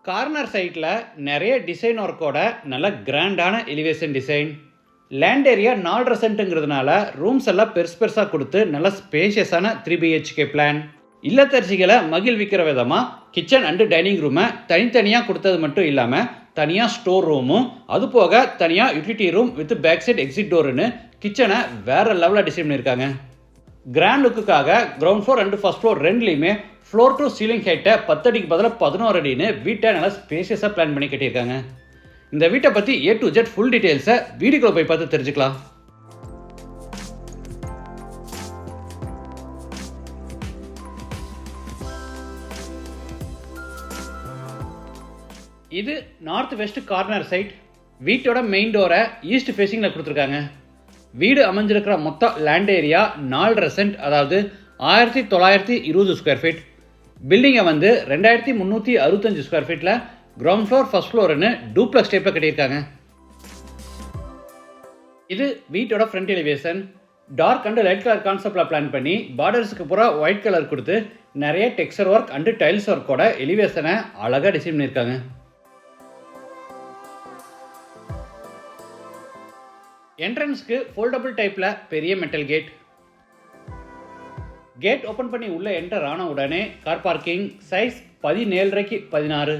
Corner சைட்டில் நிறைய design ஒர்க்கோட நல்ல கிராண்டான எலிவேஷன் டிசைன். லேண்ட் ஏரியா 4.5 சென்ட்டுங்கிறதுனால ரூம்ஸ் எல்லாம் பெருசாக கொடுத்து நல்ல ஸ்பேஷியஸான 3 BHK பிளான். இல்லத்தரசிகளை மகிழ்விக்கிற விதமாக கிச்சன் அண்டு டைனிங் ரூமை தனித்தனியாக கொடுத்தது மட்டும் இல்லாமல் தனியாக ஸ்டோர் ரூமும், அது போக தனியாக utility room with back side exit டோருன்னு கிச்சனை வேறு லெவலில் டிசைன் பண்ணியிருக்காங்க. கிராண்ட் லுக்குக்காக ground floor and first floor ரெண்டுலேயுமே ஃப்ளோர் டு சீலிங் ஹைட்டை 10 அடிக்கு பதிலாக 11 அடின்னு வீட்டை நல்லா ஸ்பேஷியஸாக பிளான் பண்ணி கட்டியிருக்காங்க. இந்த வீட்டை பற்றி A to Z ஃபுல் டீட்டெயில்ஸை வீடியோக்குள்ள போய் பார்த்து தெரிஞ்சுக்கலாம். இது நார்த் வெஸ்ட் கார்னர் சைட். வீட்டோட மெயின் டோரை ஈஸ்ட் ஃபேஸிங்கில் கொடுத்துருக்காங்க. வீடு அமைஞ்சிருக்கிற மொத்த லேண்ட் ஏரியா 4.5 சென்ட், அதாவது 1920 ஸ்கொயர் ஃபீட். பில்டிங்கை 2365 ஸ்கொயர் ஃபீட்டில் கிரவுண்ட் ஃப்ளோர் ஃபர்ஸ்ட் ஃப்ளோர்னு டூப்ளக்ஸ் டைப்பில் கட்டியிருக்காங்க. இது வீட்டோட front elevation. Dark and light colour கான்செப்டில் பிளான் பண்ணி பார்டர்ஸுக்கு பூரா ஒயிட் கலர் கொடுத்து நிறைய டெக்ஸ்சர் ஒர்க் அண்டு டைல்ஸ் ஒர்க்கோட எலிவேஷனை அழகாக டிசைன் பண்ணியிருக்காங்க. என்ட்ரன்ஸ்க்கு ஃபோல்டபுள் டைப்பில் பெரிய மெட்டல் கேட். கேட் ஓப்பன் பண்ணி உள்ளே என்டர் ஆன உடனே கார் பார்க்கிங். Size 17.5 x 16.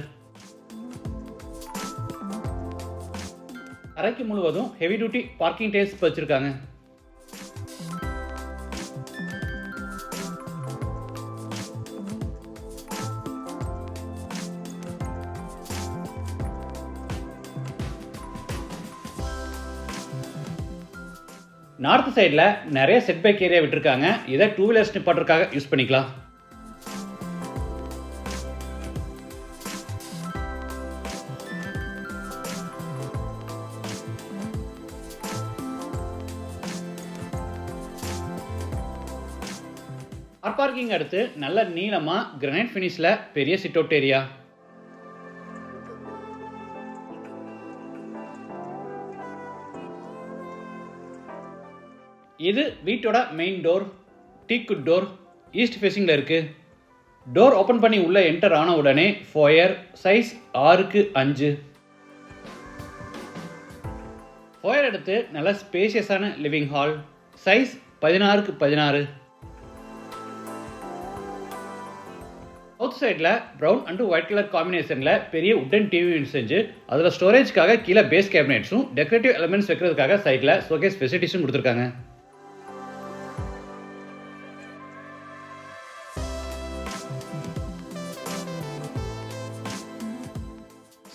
அறைக்கு முழுவதும் ஹெவி டியூட்டி பார்க்கிங் டைல்ஸ் வச்சிருக்காங்க. நார்த் சைடில் நிறைய செட்பேக் ஏரியா விட்டுருக்காங்க. இதை 2 வீலர்ஸ் நிப்பாட்டுறதுக்காக யூஸ் பண்ணிக்கலாம். கார் பார்க்கிங் அடுத்து நல்ல நீளமாக கிரானைட் ஃபினிஷில் பெரிய சிட் அவுட் ஏரியா. இது வீட்டோட main door. Teakwood door east ஃபேஸிங்கில் இருக்குது. டோர் ஓப்பன் பண்ணி உள்ளே என்டர் ஆன உடனே ஃபோயர். Size 6 x 5. ஃபோயர் எடுத்து நல்ல ஸ்பேஷியஸான living hall. Size 16 x 16. South சைடில் ப்ரௌன் அண்டு ஒயிட் கலர் காம்பினேஷனில் பெரிய உட்டன் டிவி யூனிட் செஞ்சு அதில் ஸ்டோரேஜ்க்காக கீழே பேஸ் கேபினெட்ஸும் டெக்கரேட்டிவ் எலிமெண்ட்ஸ் வைக்கிறதுக்காக சைடில் ஷோகேஸ் ஃபெசிலிட்டிஸும் கொடுத்துருக்காங்க.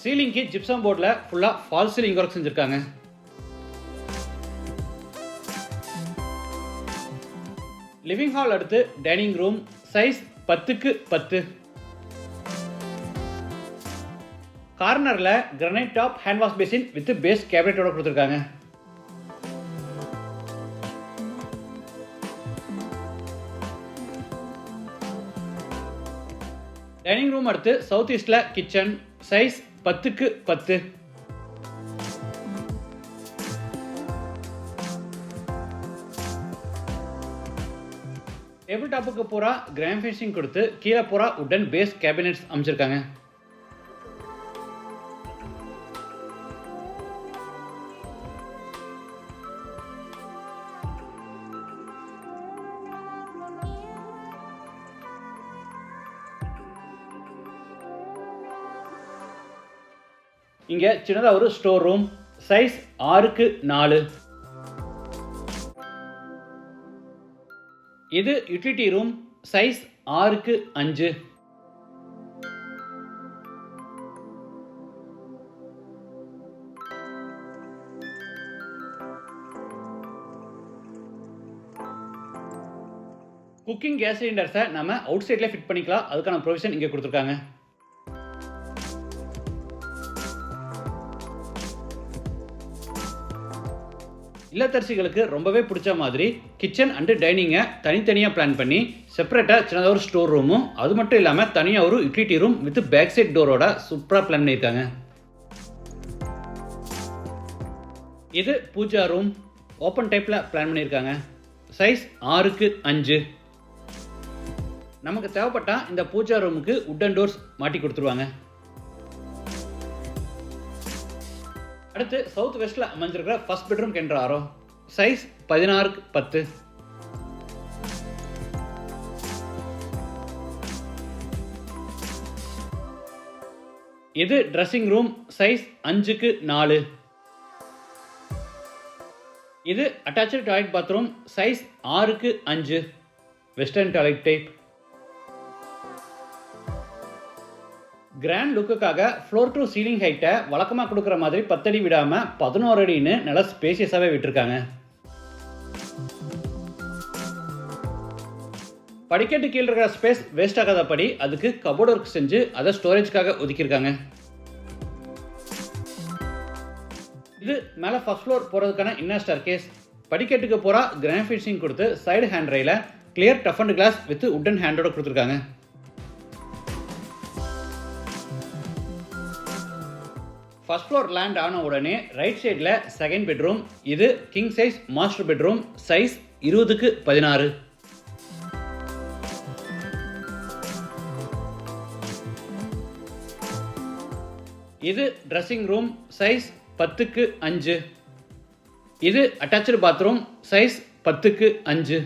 சீலிங்க்கு ஜிப்சம் போர்டில் ஃபுல்லாக ஃபால் சீலிங் ஒர்க் செஞ்சுருக்காங்க. லிவிங் ஹால் அடுத்து டைனிங் ரூம். Size 10 x 10. கார்னரில் granite top hand wash basin with base கேபினட்டோட கொடுத்துருக்காங்க. டைனிங் ரூம் அடுத்து சவுத் ஈஸ்டில் கிச்சன். Size 10 x 10. டேபிள் டாப்புக்கு பூரா கிராண்ட் ஃபினிஷிங் கொடுத்து கீழே பூரா உட்டன் பேஸ் கேபினெட்ஸ் அமைச்சிருக்காங்க. இங்கே சின்னதாக ஒரு ஸ்டோர் ரூம். Size 6 x 4. இது utility room. Size 6 x 5. Cooking gas சிலிண்டர்ஸை நம்ம அவுட் சைட்லேயே ஃபிட் பண்ணிக்கலாம். அதுக்கான ப்ரொவிஷன் இங்கே கொடுத்துருக்காங்க. இல்லத்தரசிகளுக்கு ரொம்பவே பிடிச்ச மாதிரி கிச்சன் அண்டு டைனிங்கை தனித்தனியாக பிளான் பண்ணி செப்பரேட்டாக சின்னதாக ஒரு ஸ்டோர் ரூமும், அது மட்டும் இல்லாமல் தனியாக ஒரு utility room with back side டோரோட சூப்பராக பிளான் பண்ணியிருக்காங்க. இது பூஜா ரூம். ஓப்பன் டைப்பில் பிளான் பண்ணியிருக்காங்க. Size 6 x 5. நமக்கு தேவைப்பட்டால் இந்த பூஜா ரூமுக்கு உட்டன் டோர்ஸ் மாட்டி கொடுத்துருவாங்க. அடுத்து சவுத் வெஸ்ட்டில் அமைஞ்சிருக்கிற ஃபர்ஸ்ட் பெட்ரூம் கென்றாரோ, சைஸ் 16x10. இது ட்ரெஸ்ஸிங் ரூம், சைஸ் 5x4. இது attach toilet bathroom, size 6x5, western toilet type. Grand லுக்குக்காக ஃப்ளோர் டு சீலிங் ஹைட்டை வழக்கமாக கொடுக்குற மாதிரி 10 அடி விடாமல் 11 அடின்னு நல்லா ஸ்பேசியஸாகவே விட்டுருக்காங்க. படிக்கட்டு கீழே இருக்கிற ஸ்பேஸ் வேஸ்ட் ஆகாதபடி அதுக்கு கபோர்டு ஒர்க் செஞ்சு அதை ஸ்டோரேஜ்க்காக ஒதுக்கியிருக்காங்க. இது மேலே ஃபர்ஸ்ட் ஃப்ளோர் போகிறதுக்கான இன்னர் ஸ்டேர்கேஸ். படிக்கட்டுக்கு போகிற கிரானைட் ஃபினிஷிங் கொடுத்து சைடு ஹேண்ட் ரெயில clear tough and glass with wooden ஹேண்டோட கொடுத்துருக்காங்க. ஃபர்ஸ்ட் ஃப்ளோர் லேண்ட் ஆன உடனே ரைட் சைடில் செகண்ட் பெட்ரூம். இது king size master bedroom, size 20x16. இது ட்ரெஸ்ஸிங் ரூம், சைஸ் 10x5. இது அட்டாச்சு பாத்ரூம், சைஸ் 10x5.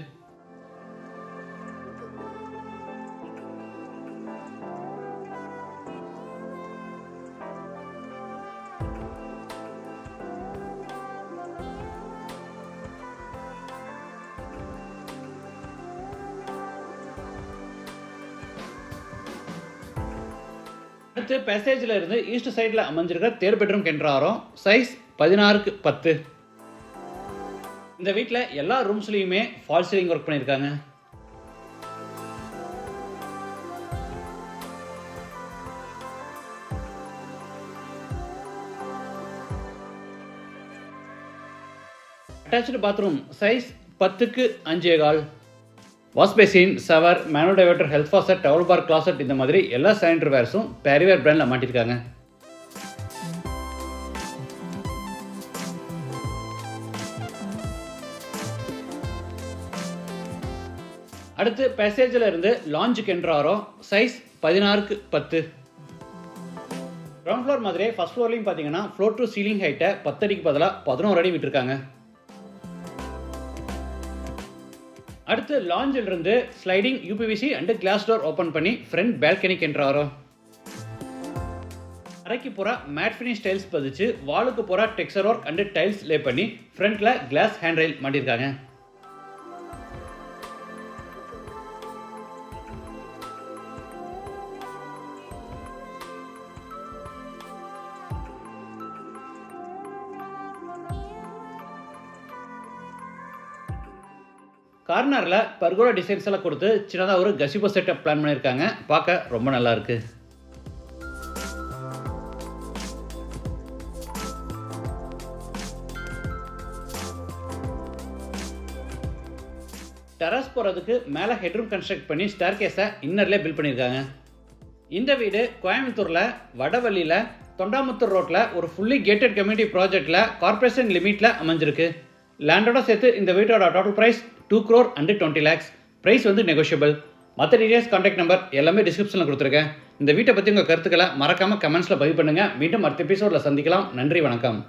அடுத்து பேசேஜில் இருந்து ஈஸ்ட் சைடில் அமைஞ்சிருக்கிற தேர்ட் பெட்ரூம் கென்றாரோ, சைஸ் 16x10. இந்த வீட்டில் எல்லா ரூம்ஸ்லையுமே ஃபால் சீலிங் ஒர்க் பண்ணியிருக்காங்க. Attach bathroom, size 10x5.25. Wash basin, shower, manual diverter, health faucet, towel bar, closet இந்த மாதிரி எல்லா சானிட்டரி வேர்ஸும் பேரிவேர் பிராண்டில் மாட்டியிருக்காங்க. அடுத்து பேசேஜில் இருந்து லாஞ்சுக்கு என்ட்ராரோ, சைஸ் 16x10. கிரவுண்ட் ஃப்ளோர் மாதிரியே ஃபர்ஸ்ட் ஃப்ளோர்லையும் பார்த்தீங்கன்னா ஃப்ளோர் டு சீலிங் ஹைட்டை 10 அடிக்கு பதிலாக 11 அடி விட்டுருக்காங்க. அடுத்து லாஞ்சில் இருந்து sliding UPVC and class door open பண்ணி ஃப்ரண்ட் பால்கனிக்கு என்ட்ராரோ. அறைக்கு போகிற மேட் ஃபினிஷ் டைல்ஸ் பதிச்சு வாலுக்கு போகிற டெக்ஸ்சர் ஒர்க் அண்ட் டைல்ஸ் லே பண்ணி ஃப்ரண்ட்ல கிளாஸ் ஹேண்ட் ரெயில் மாட்டியிருக்காங்க. கார்னரில் பர்கோலா டிசைன்ஸ் எல்லாம் கொடுத்து சின்னதாக ஒரு கசிபோ செட்டப் பிளான் பண்ணியிருக்காங்க. பார்க்க ரொம்ப நல்லா இருக்கு. டெரஸ் போகிறதுக்கு மேலே ஹெட்ரூம் கன்ஸ்ட்ரக்ட் பண்ணி ஸ்டேர்கேஸை இன்னர்லேயே பில்ட் பண்ணியிருக்காங்க. இந்த வீடு கோயம்புத்தூரில் வடவள்ளியில் தொண்டாமுத்தூர் ரோட்டில் ஒரு ஃபுல்லி கேட்டட் கம்யூனிட்டி ப்ராஜெக்டில் கார்பரேஷன் லிமிட்டில் அமைஞ்சிருக்கு. லேண்டோட சேர்த்து இந்த வீட்டோட டோட்டல் ப்ரைஸ் 2,20 lakhs. ப்ரைஸ் வந்து நெகோஷியபிள். மற்ற டீடைல்ஸ், கான்டாக்ட் நம்பர் எல்லாமே டிஸ்கிரிப்ஷனில் கொடுத்துருக்கேன். இந்த வீட்டை பற்றி உங்கள் கருத்துக்களை மறக்காமல் கமெண்ட்ஸில் பதிவு பண்ணுங்கள். மீண்டும் அடுத்த எபிசோடில் சந்திக்கலாம். நன்றி, வணக்கம்.